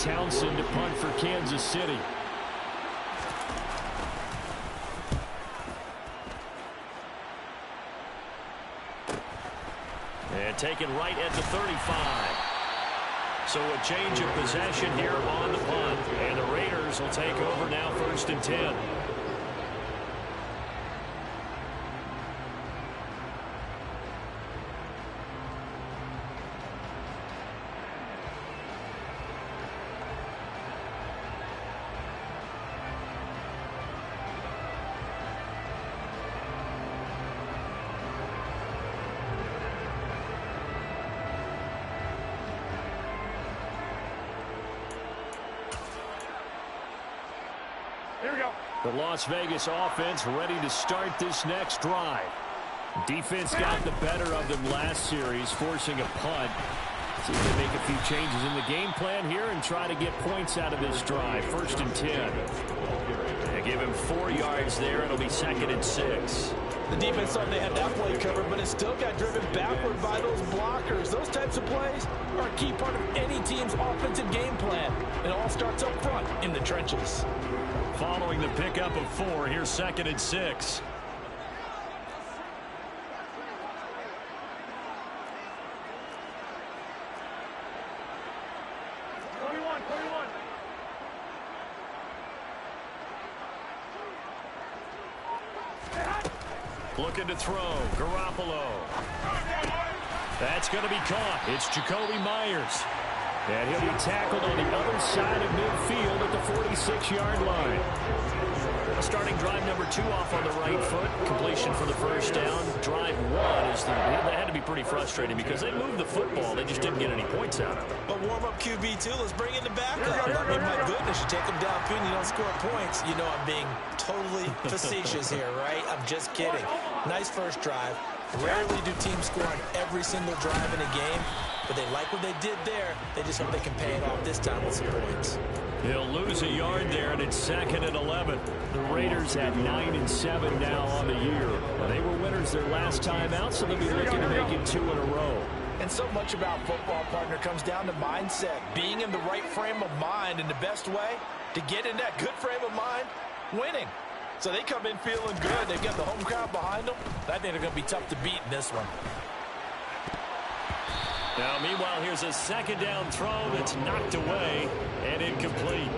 Townsend to punt for Kansas City. And taken right at the 35. So a change of possession here on the punt. And the Raiders will take over now, 1st and 10. The Las Vegas offense ready to start this next drive. Defense got the better of them last series, forcing a punt. See if they make a few changes in the game plan here and try to get points out of this drive. 1st and 10. They give him 4 yards there. It'll be 2nd and 6. The defense thought they had that play covered, but it still got driven backward by those blockers. Those types of plays are a key part of any team's offensive game plan. It all starts up front in the trenches. Following the pickup of 4, here's 2nd and 6. Looking to throw. Garoppolo. That's going to be caught. It's Jacoby Myers. And he'll be tackled on the other side of midfield at the 46-yard line. Starting drive number 2 off on the right foot. Completion for the 1st down. Drive 1 is that had to be pretty frustrating because they moved the football. They just didn't get any points out of it. But warm-up QB2, let's bring in the backup. I mean, my goodness, you take them downfield and you don't score points. You know I'm being totally facetious here, right? I'm just kidding. Nice first drive. Rarely do teams score on every single drive in a game, but they like what they did there. They just hope they can pay it off this time with some points. He'll lose a yard there, and it's 2nd and 11. The Raiders at 9-7 now on the year. They were winners their last time out, so they'll be looking to make it 2 in a row. And so much about football, partner, comes down to mindset. Being in the right frame of mind, and the best way to get in that good frame of mind, winning. So they come in feeling good. They've got the home crowd behind them. I think they're going to be tough to beat in this one. Now, meanwhile, here's a 2nd down throw that's knocked away and incomplete.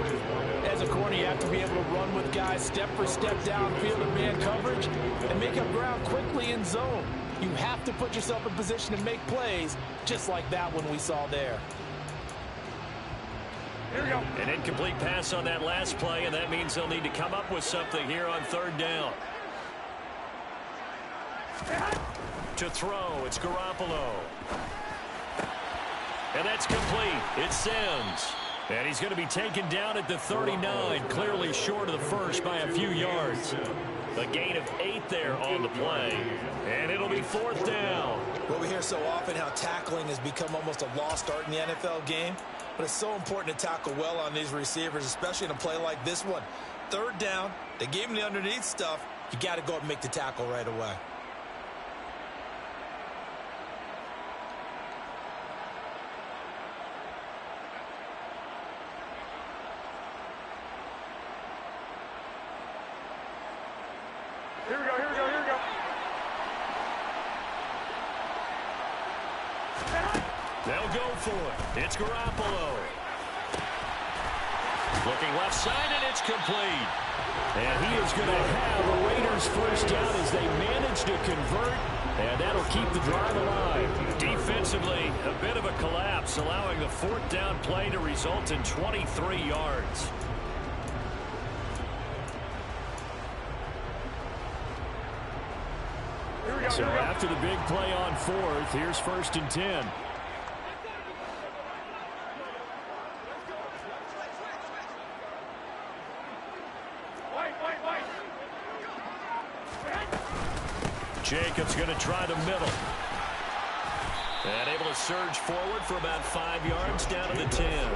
As a corner, you have to be able to run with guys step for step downfield in man coverage and make up ground quickly in zone. You have to put yourself in position to make plays just like that one we saw there. Here we go. An incomplete pass on that last play, and that means they'll need to come up with something here on 3rd down. To throw, it's Garoppolo. And that's complete. It's Sims. And he's going to be taken down at the 39, clearly short of the first by a few yards. A gain of 8 there on the play. And it'll be 4th down. Well, we hear so often how tackling has become almost a lost art in the NFL game. But it's so important to tackle well on these receivers, especially in a play like this one. 3rd down, they gave him the underneath stuff. You got to go up and make the tackle right away. Here we go, here we go, here we go. They'll go for it. It's Garoppolo. Looking left side, and it's complete. And he is going to have a Raiders 1st down as they manage to convert, and that'll keep the drive alive. Defensively, a bit of a collapse, allowing the 4th down play to result in 23 yards. So after the big play on 4th, here's 1st and 10. Jacobs going to try the middle. And able to surge forward for about 5 yards down to the 10.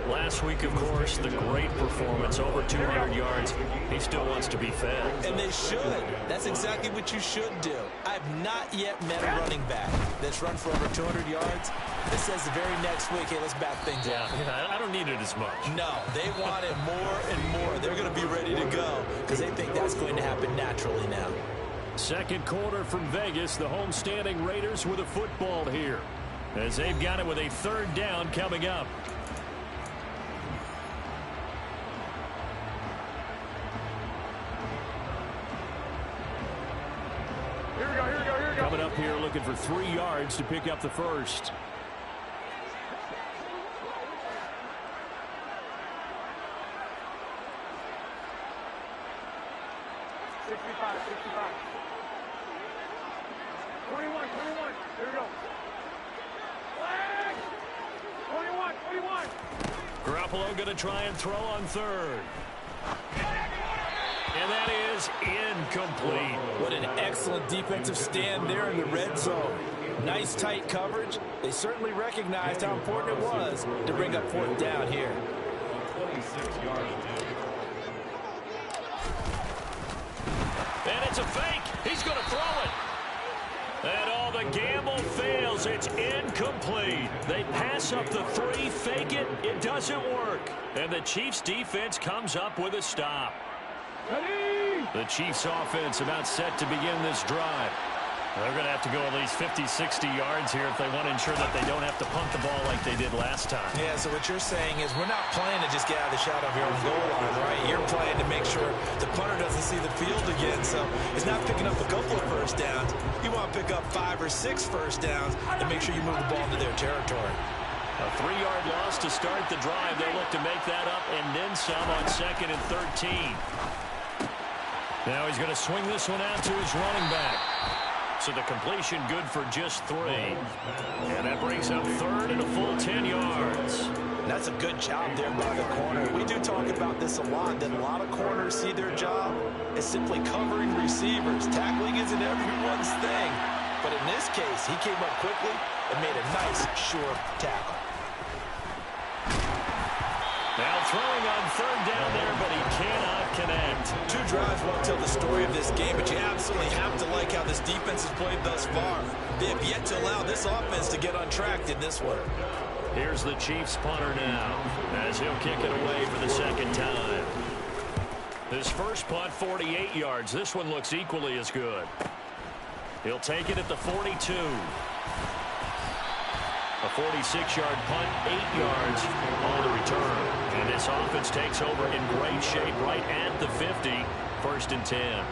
Last week, of course, the great performance, over 200 yards. He still wants to be fed. And they should. That's exactly what you should do. I've not yet met a running back that's run for over 200 yards that says the very next week, hey, let's back things up. I don't need it as much. No, they want it more and more. They're going to be ready to go because they think that's going to happen naturally now. Second quarter from Vegas. The homestanding Raiders with a football here, as they've got it with a third down coming up. Here we go, here we go, here we go. Coming up here looking for 3 yards to pick up the first. 65, 65. 21, 21. Here we go. Flag! 21, 21. Garoppolo going to try and throw on third. And that is incomplete. What an excellent defensive stand there in the red zone. Nice tight coverage. They certainly recognized how important it was to bring up fourth down here. 26 yards. And it's a fake. He's going to throw it. And all the gamble fails. It's incomplete. They pass up the 3, fake it. It doesn't work. And the Chiefs defense comes up with a stop. Ready? The Chiefs offense about set to begin this drive. They're going to have to go at least 50, 60 yards here if they want to ensure that they don't have to punt the ball like they did last time. Yeah, so what you're saying is we're not playing to just get out of the shot of your own goal line, right? You're playing to make sure the punter doesn't see the field again. So it's not picking up a couple of first downs. You want to pick up 5 or 6 first downs and make sure you move the ball into their territory. A 3-yard loss to start the drive. They'll look to make that up and then some on 2nd and 13. Now he's going to swing this one out to his running back. So the completion good for just 3. And that brings up 3rd and a full 10 yards. That's a good job there by the corner. We do talk about this a lot, that a lot of corners see their job as simply covering receivers. Tackling isn't everyone's thing. But in this case, he came up quickly and made a nice, sure tackle. Now throwing on 3rd down there, but he cannot connect. 2 drives won't tell the story of this game, but you absolutely have to like how this defense has played thus far. They have yet to allow this offense to get on track in this one. Here's the Chiefs punter now, as he'll kick it away for the 2nd time. His first punt, 48 yards. This one looks equally as good. He'll take it at the 42. A 46-yard punt, 8 yards on the return. And this offense takes over in great shape right at the 50. 1st and 10.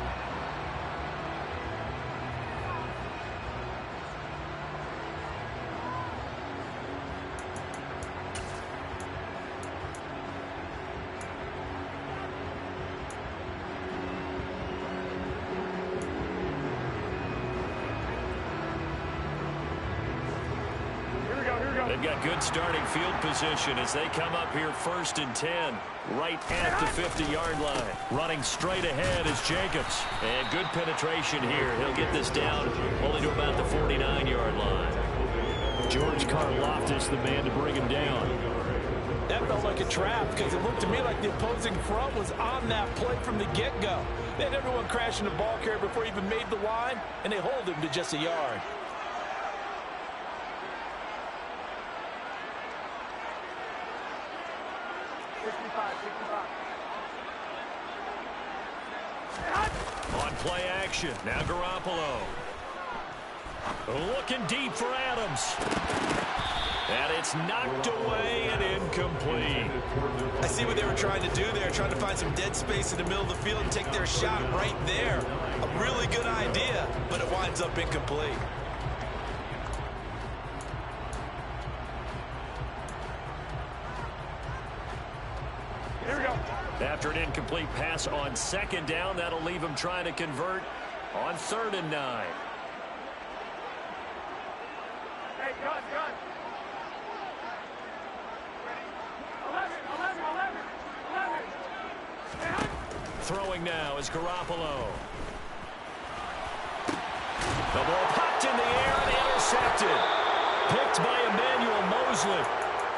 They've got good starting field position as they come up here 1st and 10, right at the 50-yard line. Running straight ahead is Jacobs. And good penetration here. He'll get this down only to about the 49-yard line. George Karlaftis, the man to bring him down. That felt like a trap because it looked to me like the opposing front was on that play from the get-go. They had everyone crashing the ball carrier before he even made the line, and they hold him to just a yard. On play action, now Garoppolo. Looking deep for Adams. And it's knocked away and incomplete. I see what they were trying to do there, trying to find some dead space in the middle of the field and take their shot right there. A really good idea, but it winds up incomplete. Here we go. After an incomplete pass on 2nd down, that'll leave him trying to convert on 3rd and 9. Hey, gun. 11. Throwing now is Garoppolo. The ball popped in the air and intercepted. Picked by Emmanuel Mosley.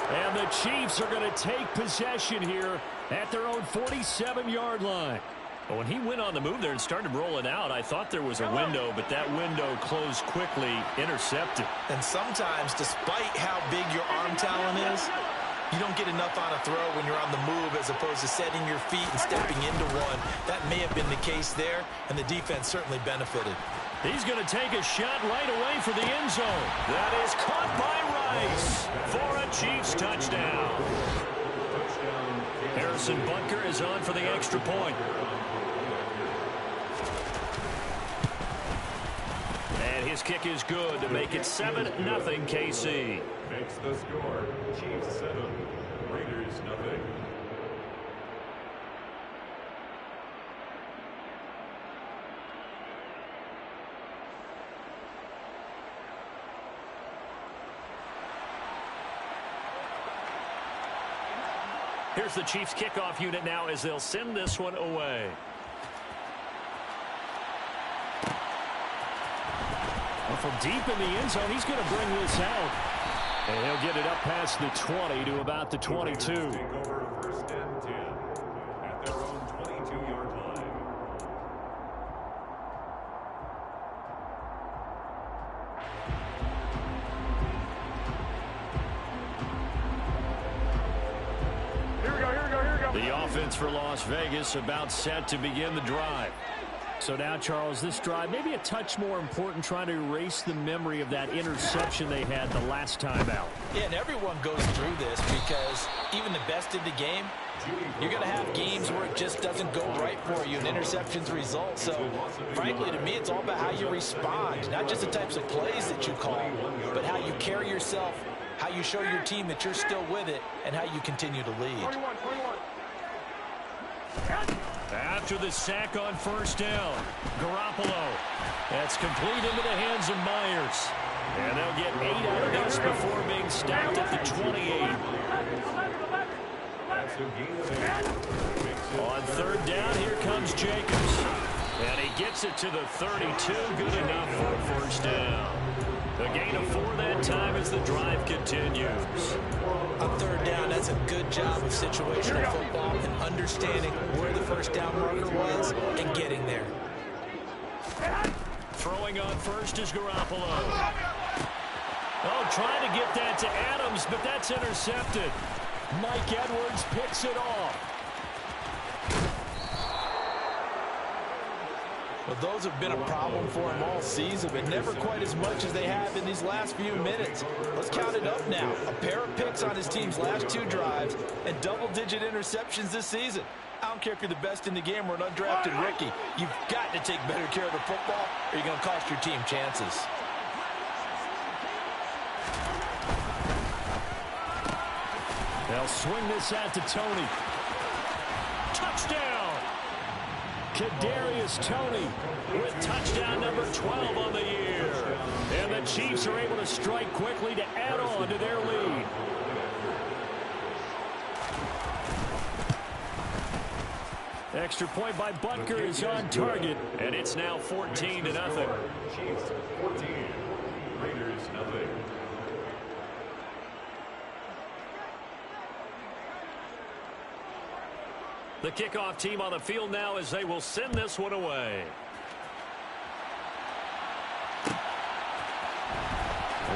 And the Chiefs are going to take possession here at their own 47-yard line. But when he went on the move there and started rolling out, I thought there was a window, but that window closed quickly, intercepted. And sometimes, despite how big your arm talent is, You don't get enough on a throw when you're on the move as opposed to setting your feet and stepping into one. That may have been the case there, and the defense certainly benefited. He's going to take a shot right away for the end zone. That is caught by Rice for a Chiefs touchdown. Harrison Butker is on for the extra point. And his kick is good to make it 7-0 KC. Makes the score Chiefs 7, Raiders 0. Here's the Chiefs kickoff unit now as they'll send this one away. Well, from deep in the end zone, he's going to bring this out. And he'll get it up past the 20 to about the 22. Take over first and 10 at their own 22-yard line. Here we go, here we go, here we go. The offense for Las Vegas about set to begin the drive. So now, Charles, this drive maybe a touch more important, trying to erase the memory of that interception they had the last time out. Yeah, and everyone goes through this because even the best in the game, you're going to have games where it just doesn't go right for you and interceptions result. So, frankly, to me, it's all about how you respond, not just the types of plays that you call, but how you carry yourself, how you show your team that you're still with it, and how you continue to lead. 21. After the sack on first down, Garoppolo. That's complete into the hands of Myers. And they'll get 8 out of this before being stopped at the 28. On third down, here comes Jacobs. And he gets it to the 32. Good enough for a first down. The gain of 4 that time as the drive continues. On third down, that's a good job of situational football and understanding where the first down marker was and getting there. Throwing on first is Garoppolo. Oh, trying to get that to Adams, but that's intercepted. Mike Edwards picks it off. Well, those have been a problem for him all season, but never quite as much as they have in these last few minutes. Let's count it up now. A pair of picks on his team's last 2 drives and double-digit interceptions this season. I don't care if you're the best in the game or an undrafted rookie. You've got to take better care of the football or you're going to cost your team chances. They'll swing this out to Tony. Touchdown! Kadarius Toney with touchdown number 12 on the year. And the Chiefs are able to strike quickly to add on to their lead. Extra point by Butker is on target, and it's now 14-0. Chiefs 14, Raiders 0. The kickoff team on the field now as they will send this one away.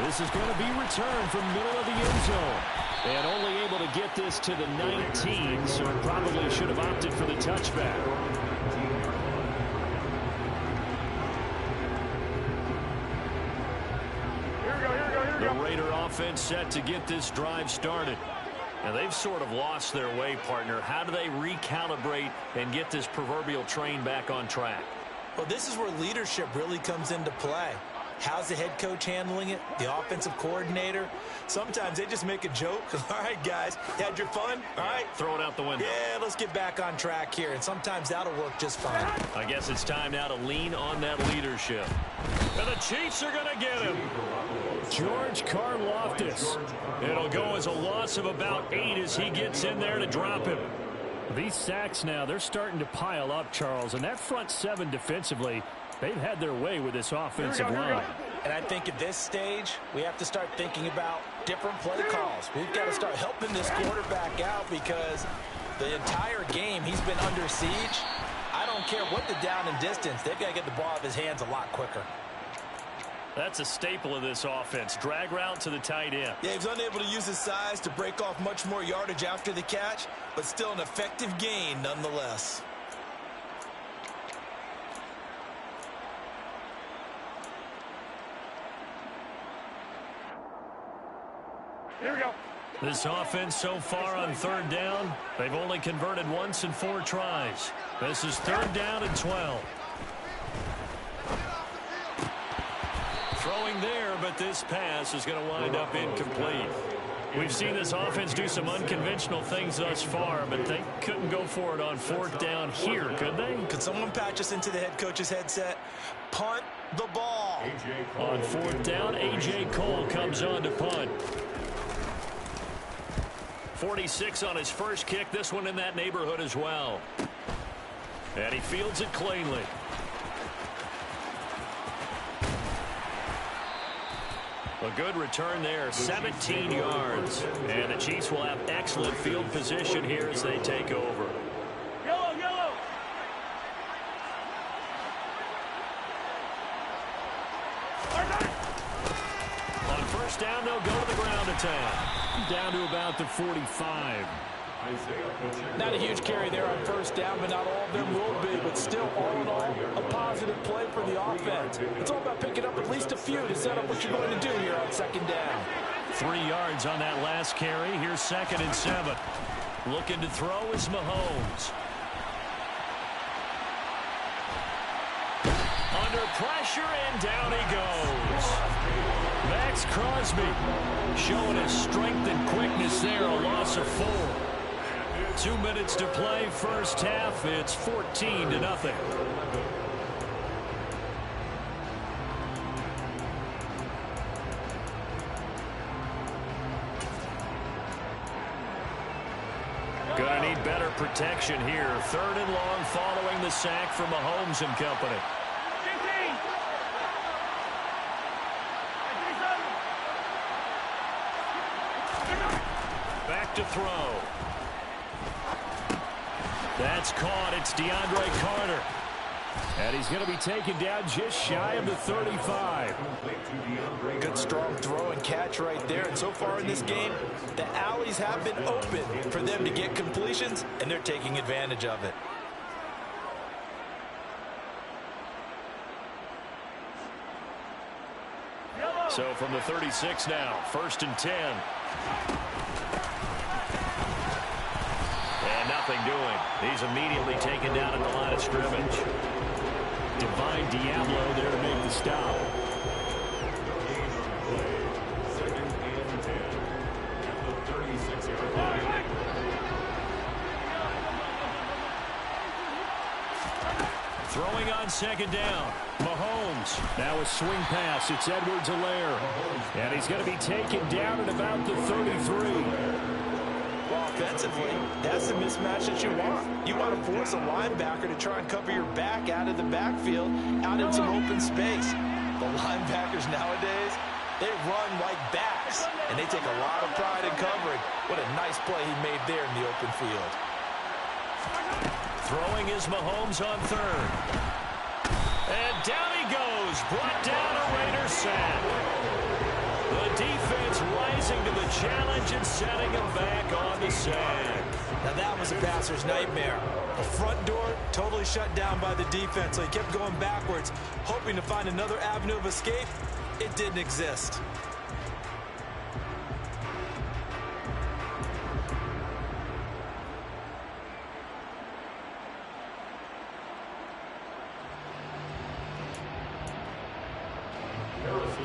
This is going to be returned from middle of the end zone. And only able to get this to the 19, so it probably should have opted for the touchback. The Raider offense set to get this drive started. Now, they've sort of lost their way, partner. How do they recalibrate and get this proverbial train back on track? Well, this is where leadership really comes into play. How's the head coach handling it? The offensive coordinator? Sometimes they just make a joke. All right, guys, you had your fun? All right. Throw it out the window. Yeah, let's get back on track here. And sometimes that'll work just fine. I guess it's time now to lean on that leadership. And the Chiefs are going to get him. George Karlaftis. It'll go as a loss of about 8 as he gets in there to drop him. These sacks now, they're starting to pile up, Charles. And that front 7 defensively, they've had their way with this offensive line. And I think at this stage, we have to start thinking about different play calls. We've got to start helping this quarterback out because the entire game he's been under siege. I don't care what the down and distance. They've got to get the ball out of his hands a lot quicker. That's a staple of this offense. Drag route to the tight end. Yeah, he was unable to use his size to break off much more yardage after the catch, but still an effective gain nonetheless. Here we go. This offense so far on third down, they've only converted once in 4 tries. This is third down and 12. Throwing there, but this pass is going to wind up incomplete. We've seen this offense do some unconventional things thus far, but they couldn't go for it on fourth down here, could they? Could someone patch us into the head coach's headset? Punt the ball. On fourth down, A.J. Cole comes on to punt. 46 on his first kick. This one in that neighborhood as well. And he fields it cleanly. A good return there, 17 yards. And the Chiefs will have excellent field position here as they take over. Yellow, yellow. On first down, they'll go to the ground attack. Down to about the 45. Not a huge carry there on first down, but not all of them will be. But still, all in all, a positive play for the offense. It's all about picking up at least a few to set up what you're going to do here on second down. 3 yards on that last carry. Here's 2nd and 7. Looking to throw is Mahomes. Under pressure, and down he goes. Max Crosby showing his strength and quickness there, a loss of 4. 2 minutes to play, first half. It's 14-0. Gonna need better protection here. 3rd and long following the sack from Mahomes and company. Back to throw. That's caught. It's DeAndre Carter. And he's going to be taken down just shy of the 35. Good strong throw and catch right there. And so far in this game, the alleys have been open for them to get completions, and they're taking advantage of it. So from the 36 now, 1st and 10. And nothing doing. He's immediately taken down at the line of scrimmage. Divine Diablo there to make the stop. Throwing on 2nd down. Mahomes. Now a swing pass. It's Edwards-Helaire. And he's going to be taken down at about the 33. Well, offensively, that's the mismatch that you want. You want to force a linebacker to try and cover your back out of the backfield, out in some open space. The linebackers nowadays, they run like backs, and they take a lot of pride in covering. What a nice play he made there in the open field. Throwing is Mahomes on 3rd. And down he goes. Brought down a Raider sack. The defense rising to the challenge and setting him back on the sack. Now that was a passer's nightmare. The front door totally shut down by the defense, so he kept going backwards, hoping to find another avenue of escape. It didn't exist.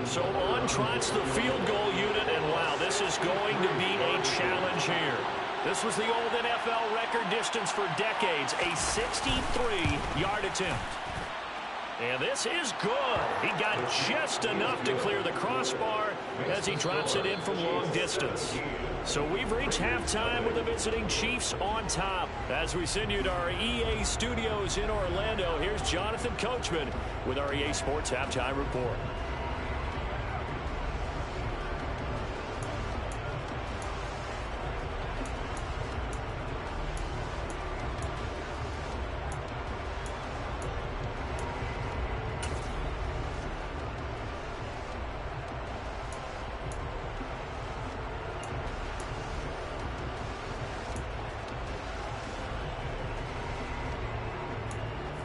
So on trots the field goal unit, and wow, this is going to be a challenge here. This was the old NFL record distance for decades, a 63-yard attempt. And this is good. He got just enough to clear the crossbar as he drops it in from long distance. So we've reached halftime with the visiting Chiefs on top. As we send you to our EA studios in Orlando, here's Jonathan Coachman with our EA Sports Halftime Report.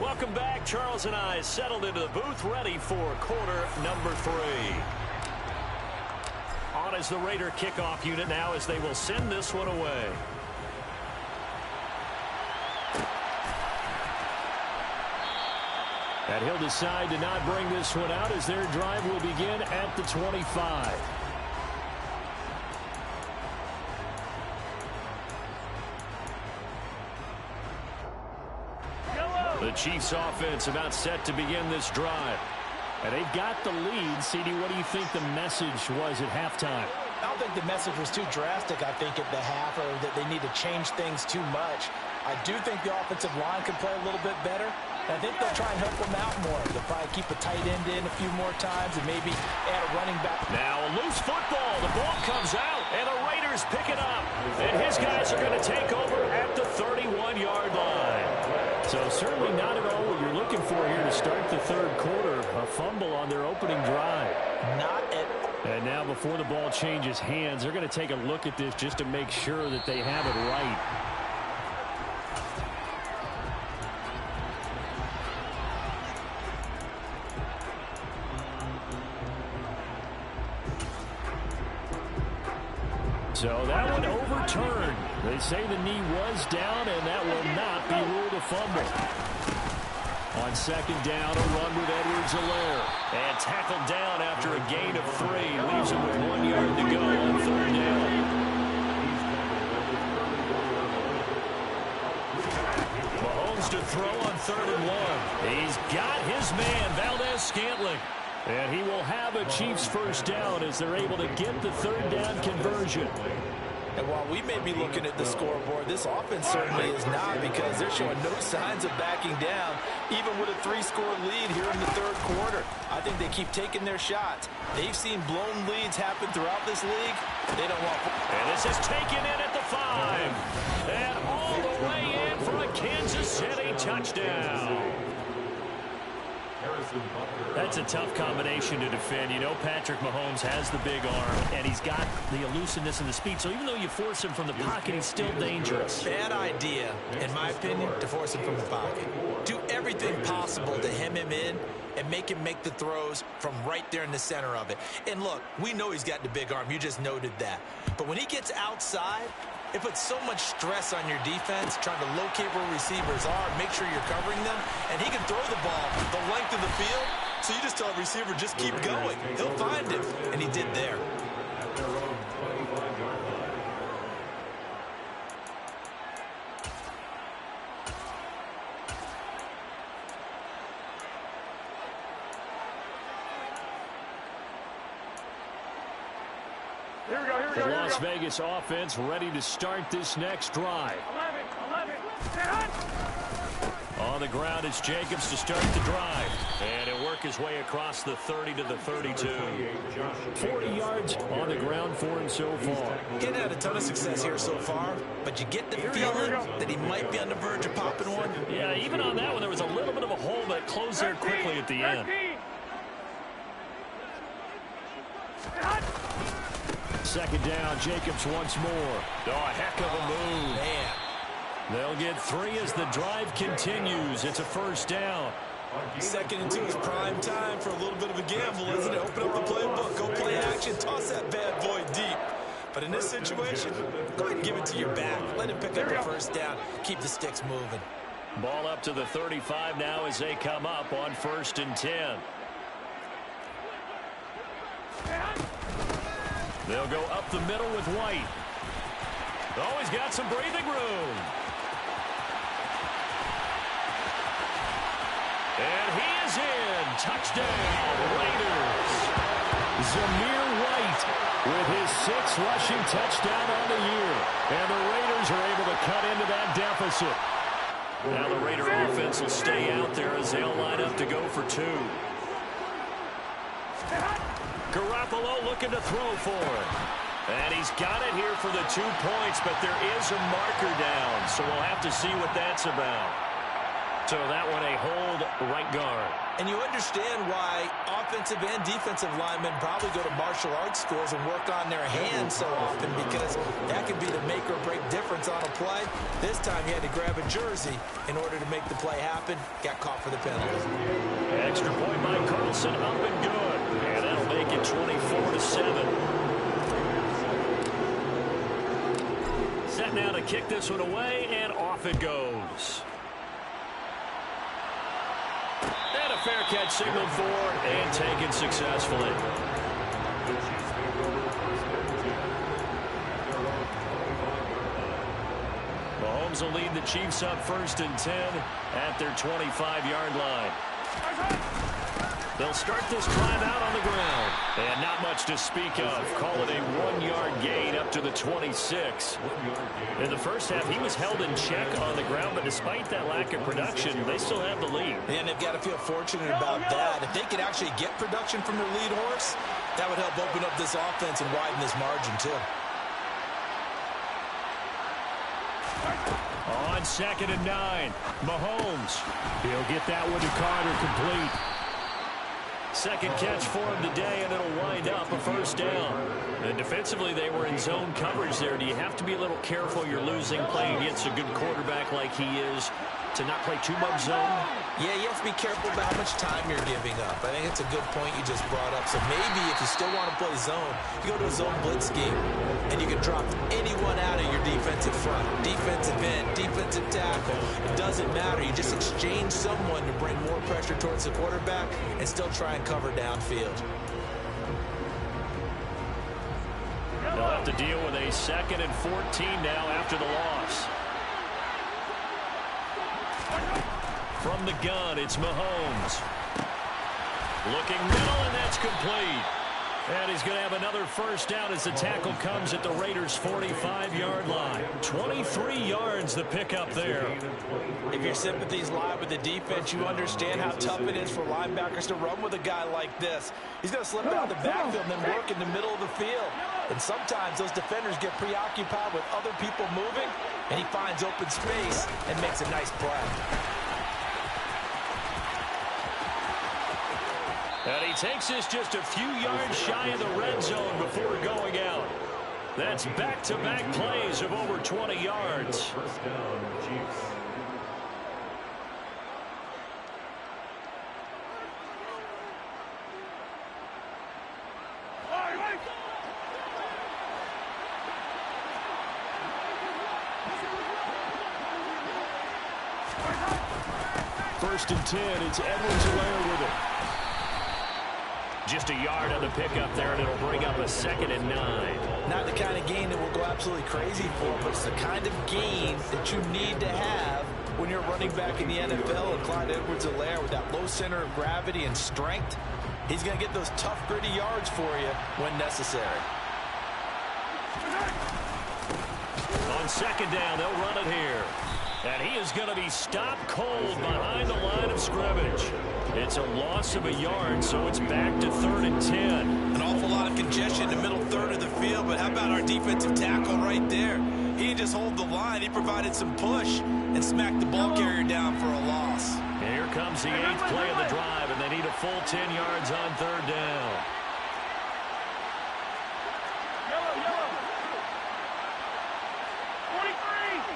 Welcome back. Charles and I settled into the booth, ready for quarter number 3. On is the Raider kickoff unit now as they will send this one away. And he'll decide to not bring this one out as their drive will begin at the 25. The Chiefs offense about set to begin this drive. And they've got the lead. CD, what do you think the message was at halftime? I don't think the message was too drastic, I think, at the half, or that they need to change things too much. I do think the offensive line can play a little bit better. I think they'll try and help them out more. They'll probably keep a tight end in a few more times and maybe add a running back. Now a loose football. The ball comes out, and the Raiders pick it up. And his guys are going to take over at the 31-yard line. So certainly not at all what you're looking for here to start the third quarter. A fumble on their opening drive. Not at all. And now before the ball changes hands, they're going to take a look at this just to make sure that they have it right. So that one overturned. They say the knee was down, and that will not be ruled a fumble. On second down, a run with Edwards-Helaire. And tackled down after a gain of 3. Leaves him with 1 yard to go on third down. Mahomes to throw on 3rd and 1. He's got his man, Valdez-Scantling. And he will have a Chiefs first down as they're able to get the third down conversion. And while we may be looking at the scoreboard, this offense certainly is not, because they're showing no signs of backing down, even with a 3-score lead here in the third quarter. I think they keep taking their shots. They've seen blown leads happen throughout this league. They don't want... And this is taken in at the 5. And all the way in for a Kansas City touchdown. That's a tough combination to defend. You know Patrick Mahomes has the big arm, and he's got the elusiveness and the speed. So even though you force him from the pocket, he's still dangerous. Bad idea, in my opinion, to force him from the pocket. Do everything possible to hem him in and make him make the throws from right there in the center of it. And look, we know he's got the big arm. You just noted that. But when he gets outside, it puts so much stress on your defense trying to locate where receivers are, make sure you're covering them, and he can throw the ball the length of the field, so you just tell a receiver, just keep going. He'll find him, and he did there. The Las Vegas offense ready to start this next drive. 11. On the ground, it's Jacobs to start the drive. And he'll work his way across the 30 to the 32. 40 yards on the ground for him so far. He hadn't had a ton of success here so far, but you get the feeling that he might be on the verge of popping one. Yeah, even on that one, there was a little bit of a hole that closed there quickly at the end. Second down, Jacobs once more. Oh, a heck of a move. Man. They'll get 3 as the drive continues. It's a first down. Second and 2 is prime time for a little bit of a gamble, isn't it? Open up the playbook, go play action, toss that bad boy deep. But in this situation, go ahead and give it to your back. Let him pick up a first down. Keep the sticks moving. Ball up to the 35 now as they come up on 1st and 10. They'll go up the middle with White. Oh, he's got some breathing room. And he is in. Touchdown, Raiders. Zamir White with his 6th rushing touchdown on the year. And the Raiders are able to cut into that deficit. Now the Raider offense will stay out there as they'll line up to go for 2. Garoppolo looking to throw for it. And he's got it here for the 2 points, but there is a marker down, so we'll have to see what that's about. So that one a hold right guard. And you understand why offensive and defensive linemen probably go to martial arts schools and work on their hands so often, because that can be the make or break difference on a play. This time he had to grab a jersey in order to make the play happen. Got caught for the penalty. Extra point by Carlson, up and good. And that'll make it 24-7. Set now to kick this one away, and off it goes. And a fair catch signaled for and taken successfully. Mahomes will lead the Chiefs up 1st and 10 at their 25-yard line. They'll start this drive out on the ground. And not much to speak of. Call it a 1-yard gain up to the 26. In the first half, he was held in check on the ground, but despite that lack of production, they still have the lead. And they've got to feel fortunate about that. If they could actually get production from their lead horse, that would help open up this offense and widen this margin, too. On 2nd and 9, Mahomes. He'll get that one to Carter, complete. Second catch for him today, and it'll wind up a 1st down. And defensively, they were in zone coverage there. Do you have to be a little careful? You're losing playing against a good quarterback like he is to not play too much zone? Yeah, you have to be careful about how much time you're giving up. I think it's a good point you just brought up. So maybe if you still want to play zone, you go to a zone blitz scheme, and you can drop anyone out of your defensive front. Defensive end, defensive tackle. It doesn't matter. You just exchange someone to bring more pressure towards the quarterback and still try and cover downfield. They'll have to deal with a 2nd and 14 now after the loss. From the gun, it's Mahomes. Looking middle, and that's complete. And he's going to have another 1st down as the tackle comes at the Raiders' 45-yard line. 23 yards the pickup there. If your sympathies lie with the defense, you understand how tough it is for linebackers to run with a guy like this. He's going to slip out of the backfield and then work in the middle of the field. And sometimes those defenders get preoccupied with other people moving, and he finds open space and makes a nice play. And he takes this just a few yards shy of the red zone before going out. That's back-to-back plays of over 20 yards. 1st down, Chiefs. First and 10, it's Edwards-Helaire with it. Just a yard on the pickup there, and it'll bring up a 2nd and 9. Not the kind of gain that we'll go absolutely crazy for, but it's the kind of gain that you need to have when you're running back in the NFL. And Clyde Edwards-Helaire, with that low center of gravity and strength, he's going to get those tough, gritty yards for you when necessary. On 2nd down, they'll run it here. And he is going to be stopped cold behind the line of scrimmage. It's a loss of a yard, so it's back to 3rd and 10. An awful lot of congestion in the middle third of the field, but how about our defensive tackle right there? He didn't just hold the line. He provided some push and smacked the ball carrier down for a loss. And here comes the 8th play of the drive, and they need a full 10 yards on 3rd down. Yellow. 43.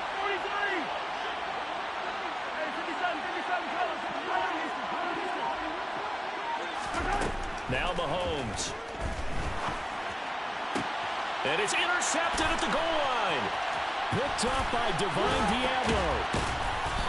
Hey, 57 colors. Now Mahomes. And it's intercepted at the goal line. Picked up by Divine Diablo.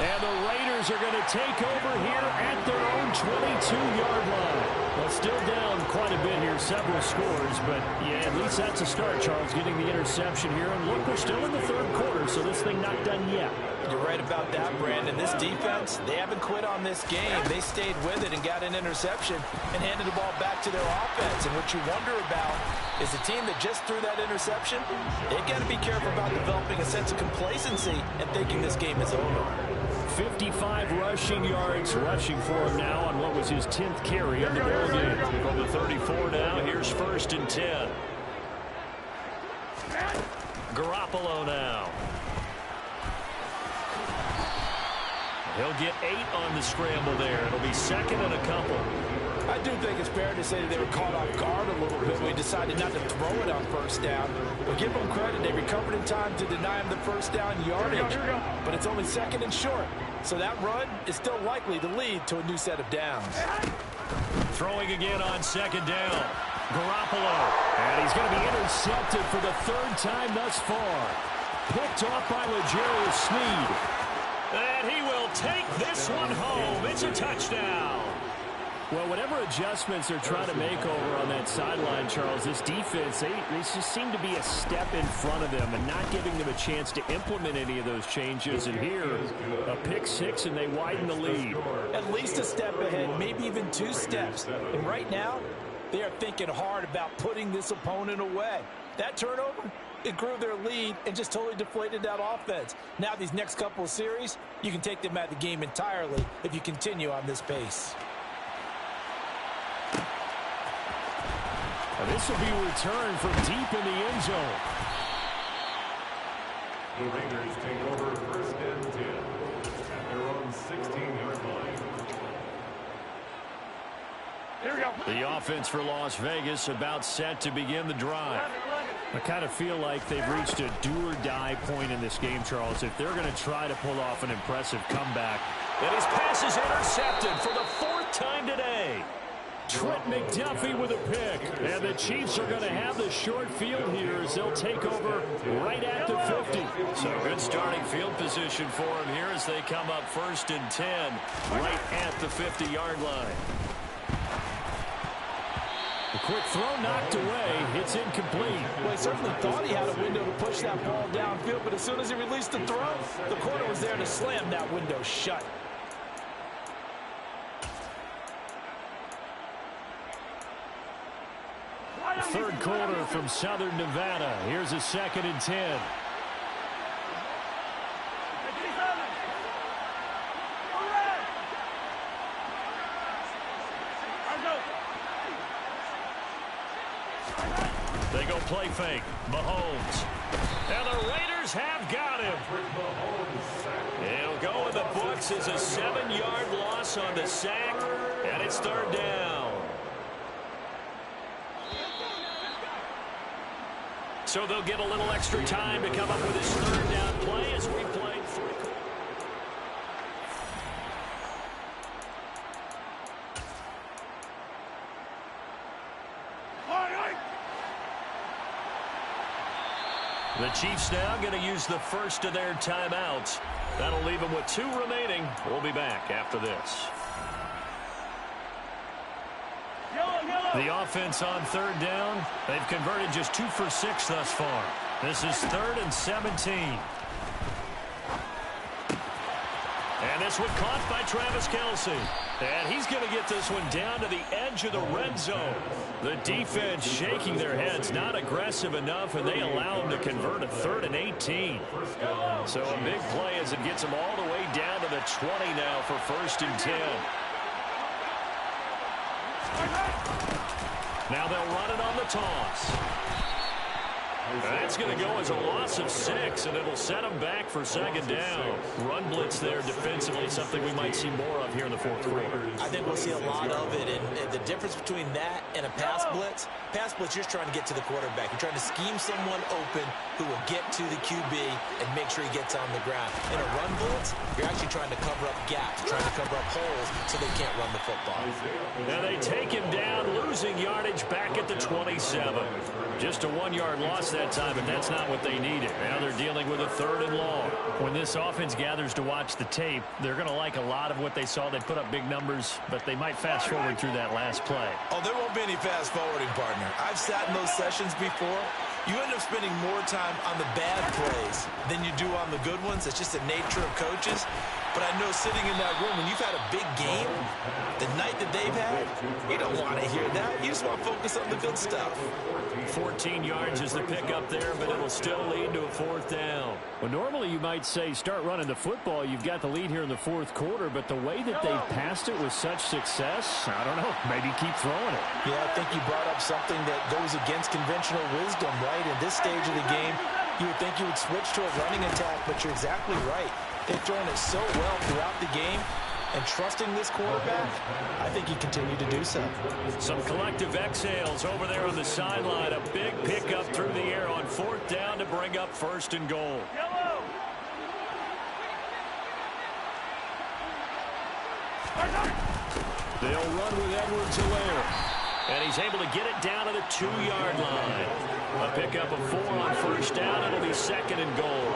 And the Raiders are going to take over here at their own 22-yard line. Well, still down quite a bit here, several scores, but yeah, at least that's a start, Charles, getting the interception here. And look, we're still in the 3rd quarter, so this thing not done yet. You're right about that, Brandon. This defense, they haven't quit on this game. They stayed with it and got an interception and handed the ball back to their offense. And what you wonder about is the team that just threw that interception, they've got to be careful about developing a sense of complacency and thinking this game is over. 55 rushing yards rushing for him now on what was his 10th carry of the ball game. From the 34 now, here's 1st and 10. Garoppolo now. He'll get 8 on the scramble there. It'll be second and a couple. I do think it's fair to say that they were caught off guard a little bit when we decided not to throw it on first down. But give them credit. They recovered in time to deny him the first down yardage. But it's only second and short. So that run is still likely to lead to a new set of downs. Throwing again on second down. Garoppolo. And he's going to be intercepted for the 3rd time thus far. Picked off by L'Jarius Sneed. And he will take this one home. It's a touchdown. Well, whatever adjustments they're trying to make over on that sideline, Charles, this defense, they just seem to be a step in front of them and not giving them a chance to implement any of those changes. And here, a pick 6, and they widen the lead. At least a step ahead, maybe even 2 steps. And right now, they are thinking hard about putting this opponent away. That turnover, it grew their lead and just totally deflated that offense. Now these next couple of series, you can take them out of the game entirely if you continue on this pace. This will be returned from deep in the end zone. The Raiders take over 1st and 10 at their own 16-yard line. Here we go. The offense for Las Vegas about set to begin the drive. I kind of feel like they've reached a do-or-die point in this game, Charles. If they're going to try to pull off an impressive comeback. And his pass is intercepted for the 4th time today. Trent McDuffie with a pick. And the Chiefs are going to have the short field here as they'll take over right at the 50. So good starting field position for them here as they come up 1st and 10 right at the 50-yard line. A quick throw knocked away. It's incomplete. Well, he certainly thought he had a window to push that ball downfield, but as soon as he released the throw, the corner was there to slam that window shut. Third quarter from Southern Nevada. Here's a 2nd and 10. They go play fake. Mahomes. And the Raiders have got him. He'll go in the books as a 7-yard loss on the sack. And it's 3rd down. So they'll get a little extra time to come up with this 3rd down play as we play 3 quarters. The Chiefs now going to use the first of their timeouts. That'll leave them with 2 remaining. We'll be back after this. The offense on 3rd down. They've converted just 2 for 6 thus far. This is 3rd and 17. And this one caught by Travis Kelce. And he's going to get this one down to the edge of the red zone. The defense shaking their heads, not aggressive enough, and they allow him to convert a 3rd and 18. So a big play as it gets them all the way down to the 20 now for 1st and 10. Now they'll run it on the toss. That's going to go as a loss of 6, and it'll set them back for 2nd down. Run blitz there defensively, something we might see more of here in the 4th quarter. I think we'll see a lot of it, and the difference between that and a pass blitz, you're just trying to get to the quarterback. You're trying to scheme someone open who will get to the QB and make sure he gets on the ground. In a run blitz, you're actually trying to cover up gaps, trying to cover up holes so they can't run the football. Now they take him down, losing yardage back at the 27. Just a 1-yard loss that time, but that's not what they needed. Now they're dealing with a 3rd and long. When this offense gathers to watch the tape, they're going to like a lot of what they saw. They put up big numbers, but they might fast forward through that last play. Oh, there won't be any fast forwarding, partner. I've sat in those sessions before. You end up spending more time on the bad plays than you do on the good ones. It's just the nature of coaches. But I know sitting in that room, when you've had a big game, the night that they've had, you don't want to hear that. You just want to focus on the good stuff. 14 yards is the pickup there, but it'll still lead to a 4th down. Well, normally you might say start running the football. You've got the lead here in the 4th quarter, but the way that they've passed it with such success, I don't know, maybe keep throwing it. Yeah, I think you brought up something that goes against conventional wisdom, right? In this stage of the game, you would think you would switch to a running attack, but you're exactly right. They've thrown it so well throughout the game, and trusting this quarterback, I think he continued to do so. Some collective exhales over there on the sideline. A big pickup through the air on 4th down to bring up 1st and goal. Yellow. They'll run with Edwards-Helaire. And he's able to get it down to the 2-yard line. A pickup of 4 on 1st down. It'll be 2nd and goal.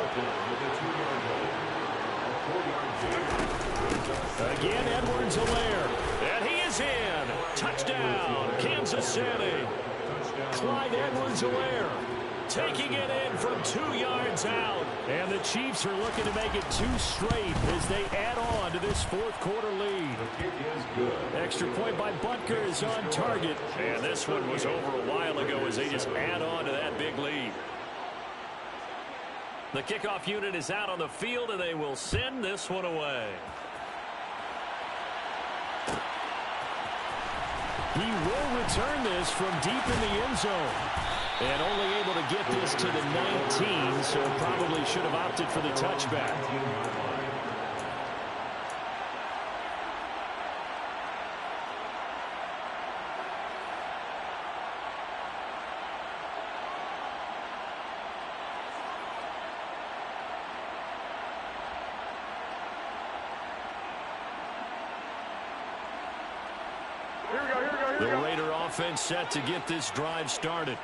Again, Edwards-Helaire. And he is in. Touchdown, Kansas City. Clyde Edwards-Helaire taking it in from 2 yards out. And the Chiefs are looking to make it 2 straight as they add on to this 4th quarter lead. Extra point by Butker is on target. And this one was over a while ago as they just add on to that big lead. The kickoff unit is out on the field, and they will send this one away. He will return this from deep in the end zone. And only able to get this to the 19, so probably should have opted for the touchback. The Raider offense set to get this drive started.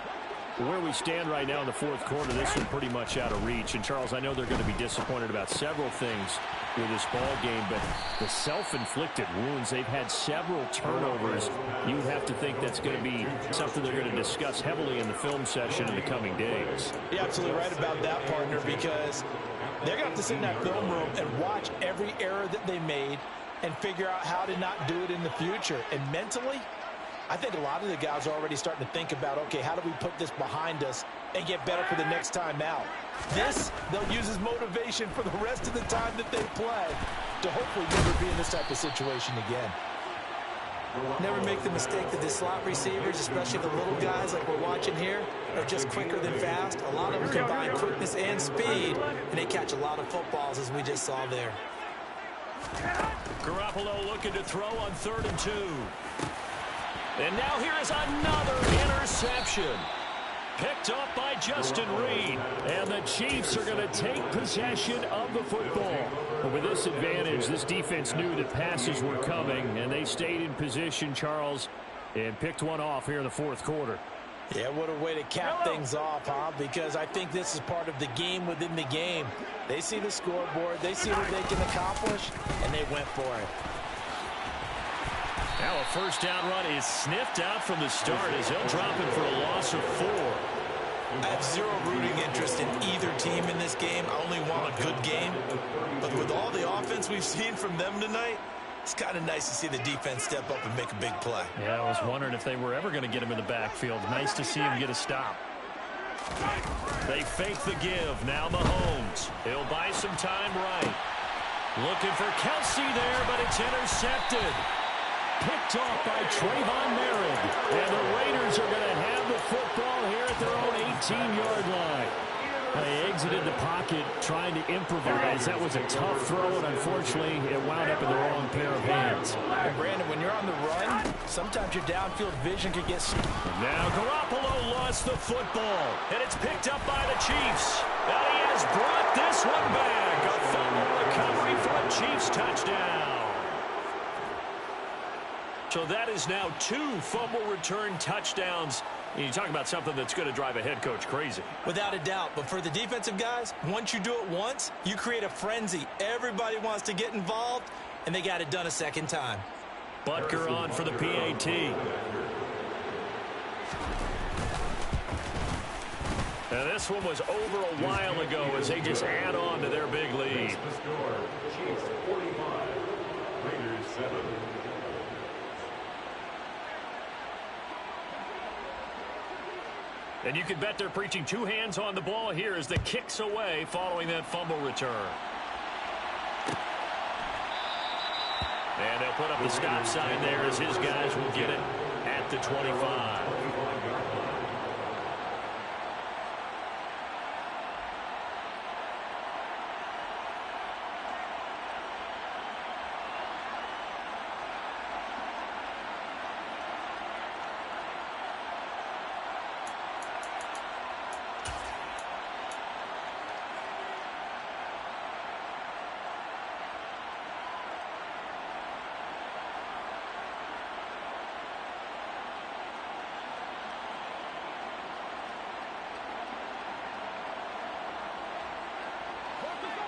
Where we stand right now in the 4th quarter, this is pretty much out of reach. And, Charles, I know they're going to be disappointed about several things with this ball game, but the self-inflicted wounds, they've had several turnovers. You'd have to think that's going to be something they're going to discuss heavily in the film session in the coming days. You're absolutely right about that, partner, because they're going to have to sit in that film room and watch every error that they made and figure out how to not do it in the future. And mentally, I think a lot of the guys are already starting to think about, okay, how do we put this behind us and get better for the next time out? This, they'll use as motivation for the rest of the time that they play to hopefully never be in this type of situation again. Never make the mistake that the slot receivers, especially the little guys like we're watching here, are just quicker than fast. A lot of them combine quickness and speed, and they catch a lot of footballs, as we just saw there. Garoppolo looking to throw on 3rd and 2. And now here is another interception. Picked up by Justin Reed. And the Chiefs are going to take possession of the football. But with this advantage, this defense knew that passes were coming, and they stayed in position, Charles, and picked one off here in the 4th quarter. Yeah, what a way to cap things off, huh? Because I think this is part of the game within the game. They see the scoreboard, they see what they can accomplish, and they went for it. Now a 1st down run is sniffed out from the start as they'll drop him for a loss of 4. I have zero rooting interest in either team in this game. I only want a good game. But with all the offense we've seen from them tonight, it's kind of nice to see the defense step up and make a big play. Yeah, I was wondering if they were ever going to get him in the backfield. Nice to see him get a stop. They fake the give. Now Mahomes. He'll buy some time right. Looking for Kelsey there, but it's intercepted. Picked off by Trayvon Merritt. And the Raiders are going to have the football here at their own 18-yard line. They exited the pocket trying to improvise. That was a tough throw, and unfortunately, it wound up in the wrong pair of hands. And Brandon, when you're on the run, sometimes your downfield vision could get... Now Garoppolo lost the football, and it's picked up by the Chiefs. And he has brought this one back. A fumble recovery for a Chiefs touchdown. So that is now 2 fumble return touchdowns. You talk about something that's going to drive a head coach crazy. Without a doubt. But for the defensive guys, once you do it once, you create a frenzy. Everybody wants to get involved, and they got it done a second time. Butker on for the PAT. And this one was over a while ago as they just add on to their big lead. The score, Chiefs 45, Raiders 7. And you can bet they're preaching 2 hands on the ball here as the kick's away following that fumble return. And they'll put up the stop sign there as his guys will get it at the 25.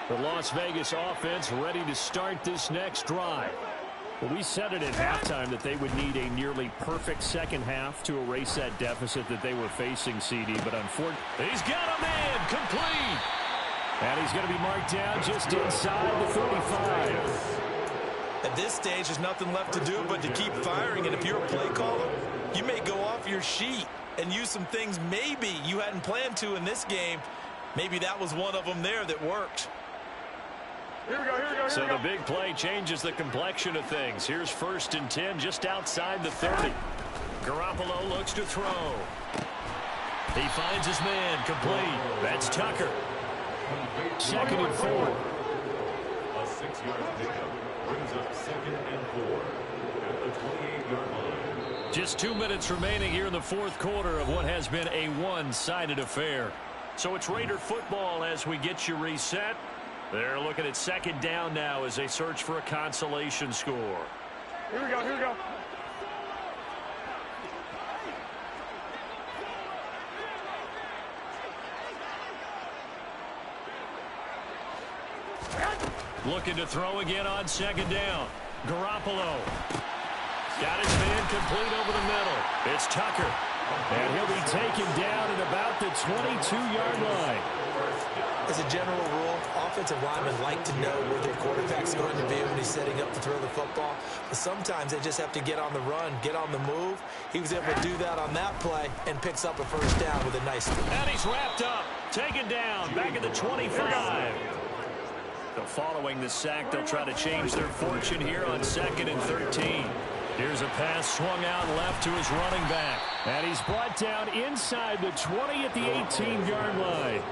The Las Vegas offense ready to start this next drive. Well, we said it at halftime that they would need a nearly perfect second half to erase that deficit that they were facing, CD. But unfortunately, he's got a man complete. And he's going to be marked down just inside the 35. At this stage, there's nothing left to do but to keep firing. And if you're a play caller, you may go off your sheet and use some things maybe you hadn't planned to in this game. Maybe that was one of them there that worked. Here we go, here we go, here So we go. the big play changes the complexion of things. Here's 1st and 10 just outside the 30. Garoppolo looks to throw. He finds his man complete. That's Tucker. 2nd and 4. A 6-yard pickup brings up 2nd and 4 at the 28-yard line. Just 2 minutes remaining here in the 4th quarter of what has been a one-sided affair. So it's Raider football as we get you reset. They're looking at 2nd down now as they search for a consolation score. Here we go, here we go. Looking to throw again on 2nd down. Garoppolo. Got his man complete over the middle. It's Tucker. And he'll be taken down at about the 22-yard line. As a general rule, offensive linemen like to know where their quarterback's going to be when he's setting up to throw the football. But sometimes they just have to get on the run, get on the move. He was able to do that on that play and picks up a 1st down with a nice throw. And he's wrapped up. Taken down. Back at the 25. So following the sack, they'll try to change their fortune here on 2nd and 13. Here's a pass swung out left to his running back. And he's brought down inside the 20 at the 18-yard line.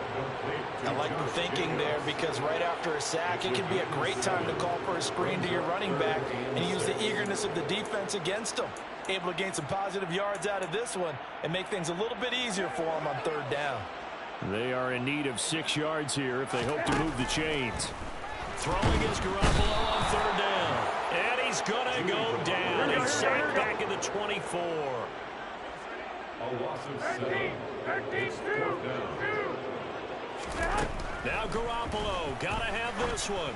I like the thinking there because right after a sack, it can be a great time to call for a screen to your running back and use the eagerness of the defense against them. Able to gain some positive yards out of this one and make things a little bit easier for them on 3rd down. They are in need of 6 yards here if they hope to move the chains. Throwing is Garoppolo on 3rd down. And he's going to go down and sacked back at the 24. A loss of 7. 13, 2. Now Garoppolo, got to have this one.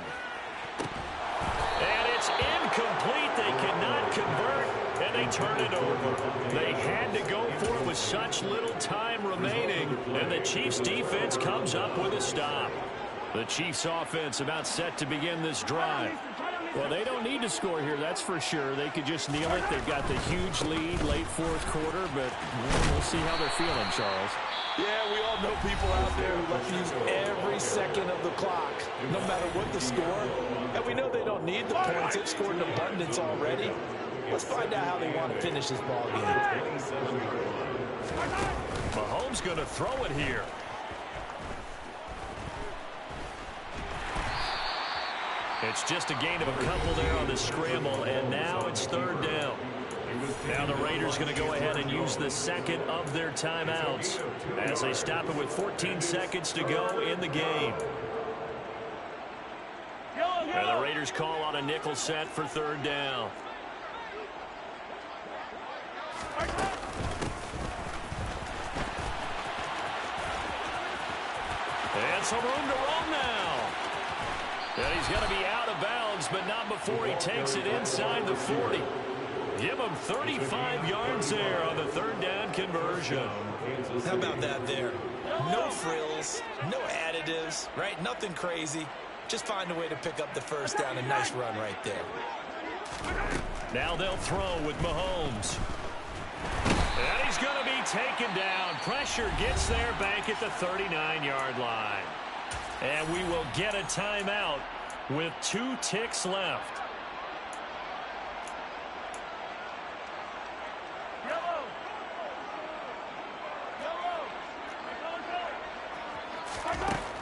And it's incomplete. They cannot convert, and they turn it over. They had to go for it with such little time remaining, and the Chiefs' defense comes up with a stop. The Chiefs' offense about set to begin this drive. Well, they don't need to score here, that's for sure. They could just kneel it. They've got the huge lead late 4th quarter, but we'll see how they're feeling, Charles. Yeah, we all know people out there who like to use every second of the clock, no matter what the score. And we know they don't need the points. They've scored in abundance already. Let's find out how they want to finish this ball game. Mahomes going to throw it here. It's just a gain of a couple there on the scramble, and now it's 3rd down. Now the Raiders going to go ahead and use the 2nd of their timeouts as they stop it with 14 seconds to go in the game. And the Raiders call on a nickel set for 3rd down. And some room to run now. And he's going to be out of bounds, but not before he takes it inside the 40. Give him 35 yards there on the 3rd down conversion. How about that there? No frills, no additives, right? Nothing crazy. Just find a way to pick up the 1st down. A nice run right there. Now they'll throw with Mahomes. And he's going to be taken down. Pressure gets there back at the 39-yard line. And we will get a timeout with 2 ticks left.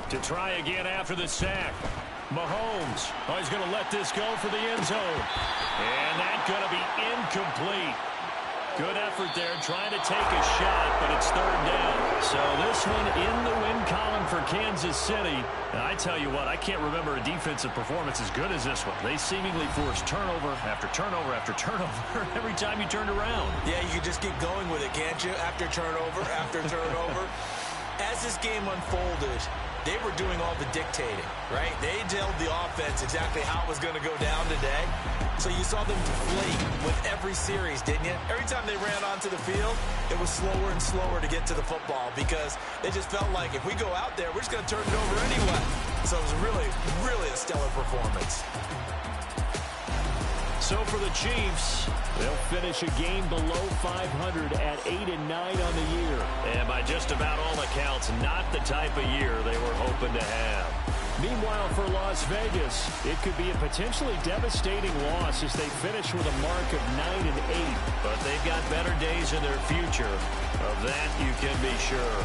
To try again after the sack. Mahomes. Oh, he's going to let this go for the end zone. And that's going to be incomplete. Good effort there trying to take a shot, but it's 3rd down. So this one in the win column for Kansas City. And I tell you what, I can't remember a defensive performance as good as this one. They seemingly forced turnover after turnover after turnover every time you turned around. Yeah, you can just keep going with it, can't you? After turnover, after turnover. As this game unfolded, they were doing all the dictating, right? They told the offense exactly how it was going to go down today. So you saw them deflate with every series, didn't you? Every time they ran onto the field, it was slower and slower to get to the football because they just felt like if we go out there, we're just going to turn it over anyway. So it was really, really a stellar performance. So for the Chiefs, they'll finish a game below 500 at 8-9 on the year. And by just about all accounts, not the type of year they were hoping to have. Meanwhile, for Las Vegas, it could be a potentially devastating loss as they finish with a mark of 9-8. But they've got better days in their future. Of that, you can be sure.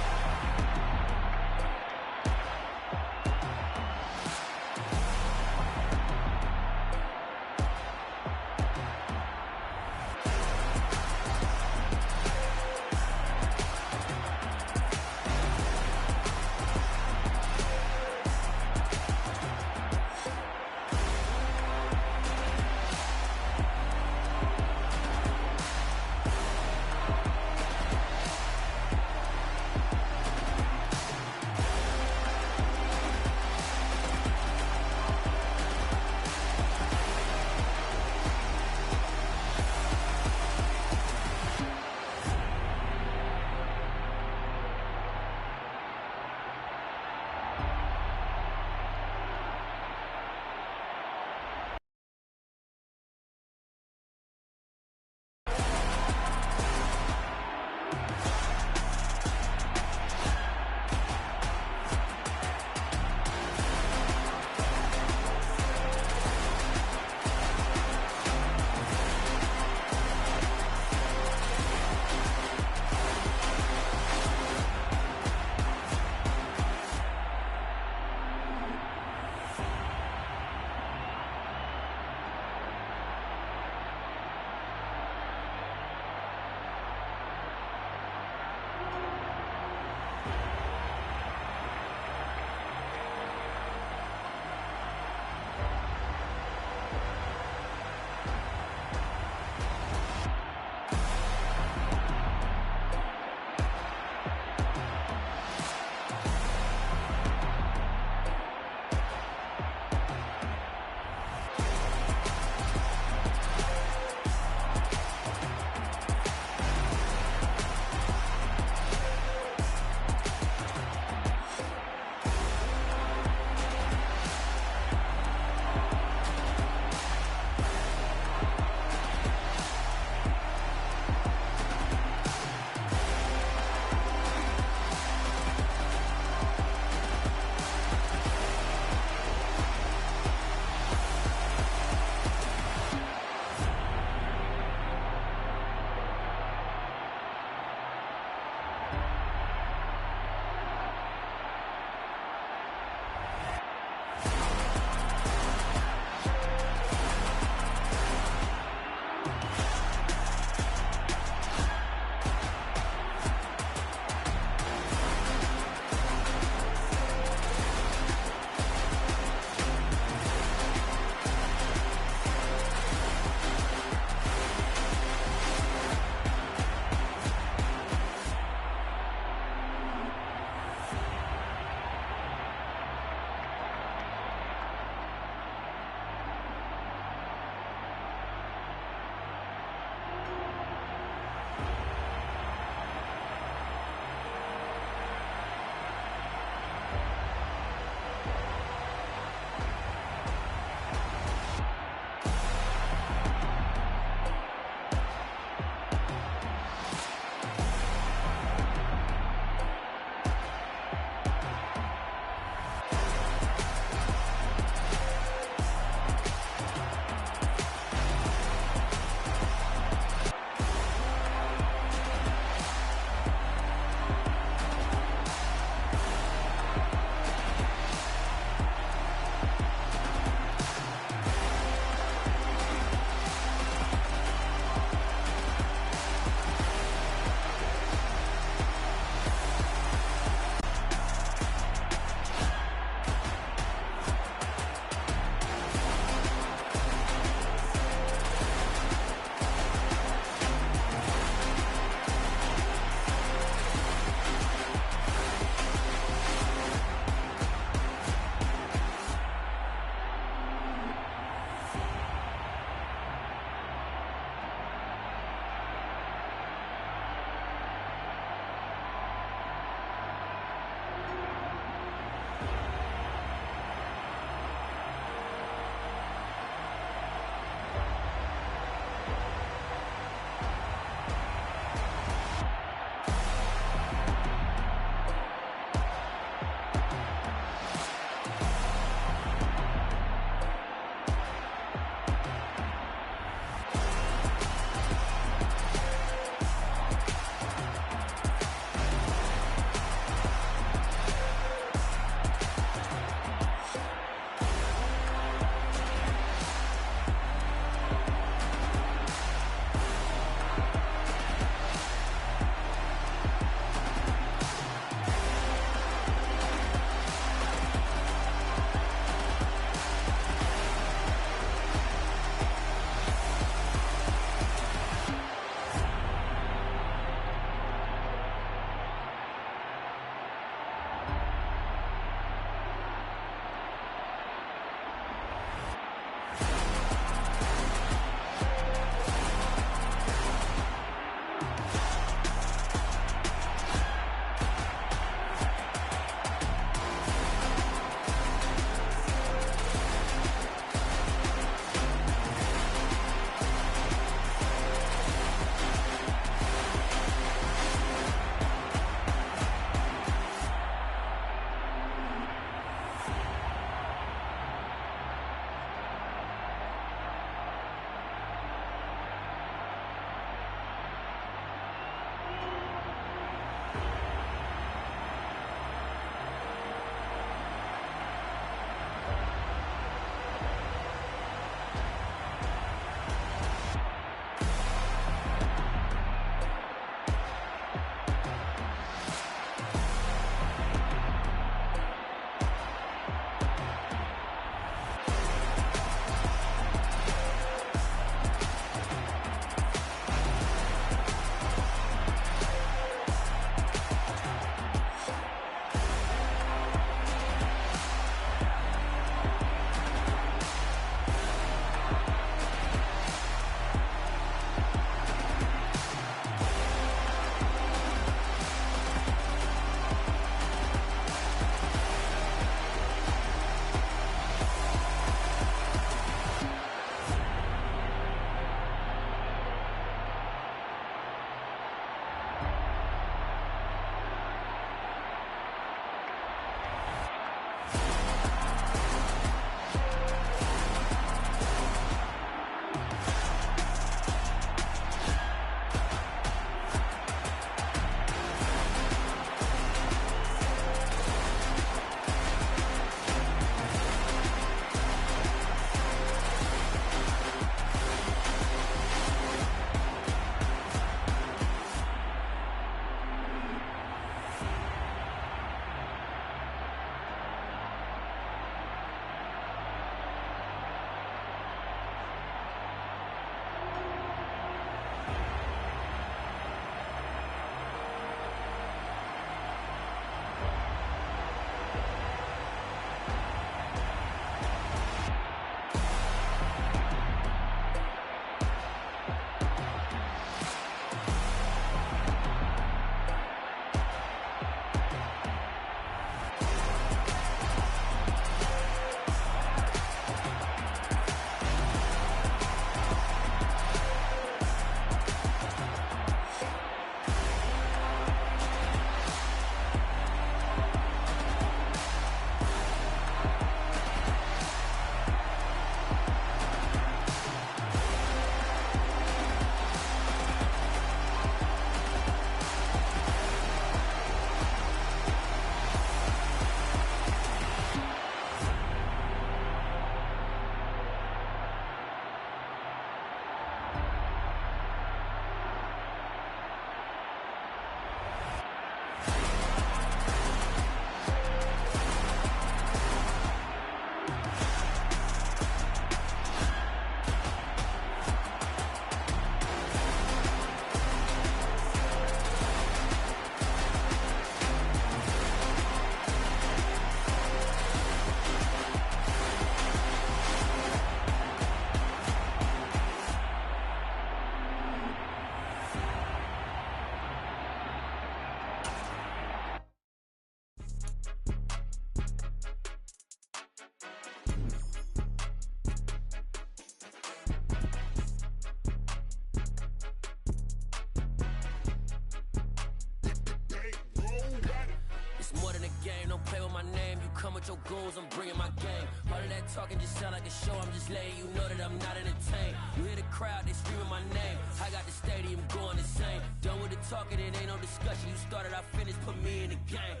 game. Don't play with my name. You come with your goons, I'm bringing my game. All of that talking just sound like a show. I'm just letting you know that I'm not entertained. You hear the crowd, they screaming my name. I got the stadium going insane. Done with the talking, it ain't no discussion. You started, I finished, put me in the game.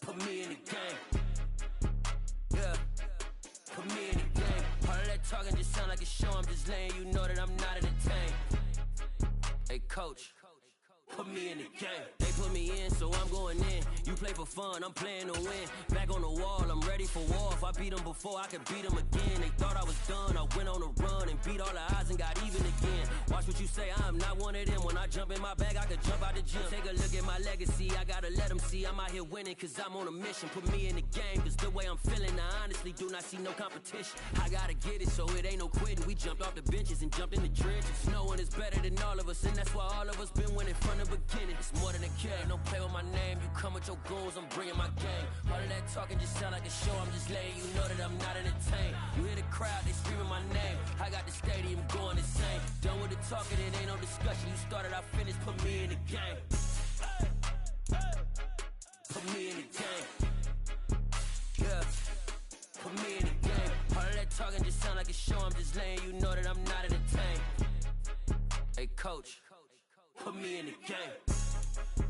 Put me in the game. Yeah. Put me in the game. All of that talking just sound like a show. I'm just letting you know that I'm not entertained. Hey, coach. Put me in the game. They put me in, so I'm going in. You play for fun, I'm playing to win. Back on the wall, I'm ready for war. If I beat them before, I could beat them again. They thought I was done, I went on a run and beat all the odds and got even again. Watch what you say, I'm not one of them. When I jump in my bag, I could jump out the gym. Take a look at my legacy, I gotta let them see I'm out here winning, cause I'm on a mission. Put me in the game, cause the way I'm feeling, I honestly do not see no competition. I gotta get it, so it ain't no quitting. We jumped off the benches and jumped in the trenches. No one is better than all of us, and that's why all of us been winning from the beginning. It's more than a game, don't play with my name. You come with your goons, I'm bringing my game. All of that talking just sound like a show. I'm just letting you know that I'm not entertained. You hear the crowd, they screaming my name. I got the stadium going insane. Done with the talking, it ain't no discussion. You started, I finished, put me in the game. Put me in the game. Yeah. Put me in the game. All of that talking just sound like a show. I'm just letting you know that I'm not entertained. Hey, coach. Put me in the game.